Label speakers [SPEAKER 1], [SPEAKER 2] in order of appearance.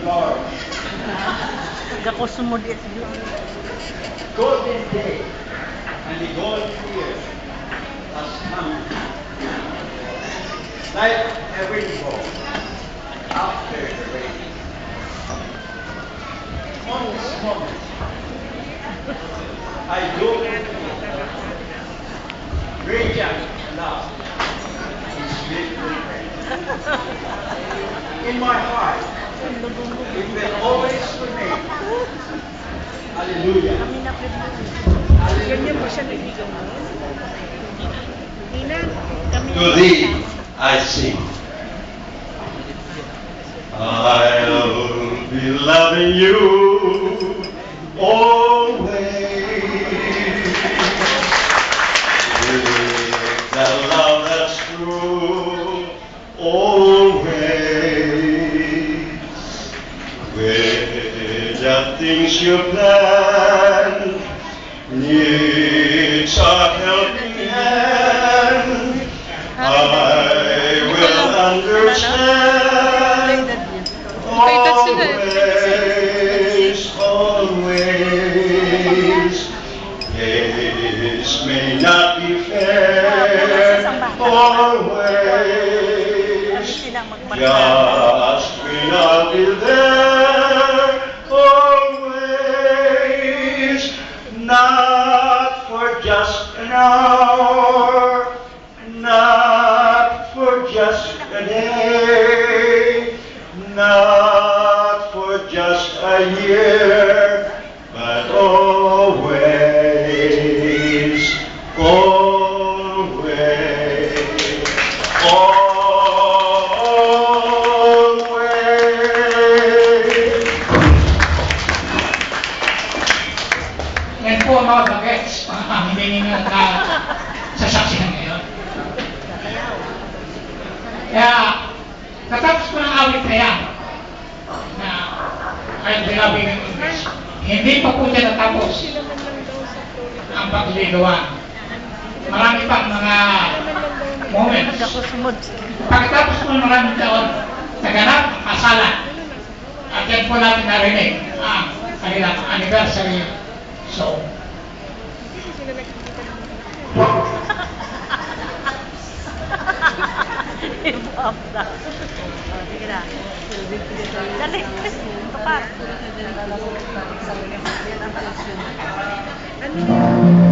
[SPEAKER 1] Lord.
[SPEAKER 2] Ako sumudit.
[SPEAKER 1] Golden day and the golden year has come. Like a rainbow after the rain. On this moment, I do radiant love is beautiful. In my heart, it will always remain. Hallelujah.
[SPEAKER 2] Ganyan po siya naligaw mo. Ina, kami
[SPEAKER 1] To thee I sing. I'll be loving you always. With the love that's true always. With the things you plan, needs a helping hand. I will understand. Always, always. This may not be fair. Always. Just when I'll be there. Always. Not for just an hour. Not for just a day. Not for just a year, but always, always, always.
[SPEAKER 3] Yan po ang mga bagets, hindi ninyo sasaksihan ngayon. Kaya, katapos ko ng awit na yan, na ay sinabi ng English, hindi pa po siya natapos ang pagliligawan. Marami pang mga moments. Pagkatapos po ng maraming taon, naganap ang kasalan. At yan po natin narinig ang kanilang anniversary song.
[SPEAKER 2] Sige na. Dali, please. Papa. Ano?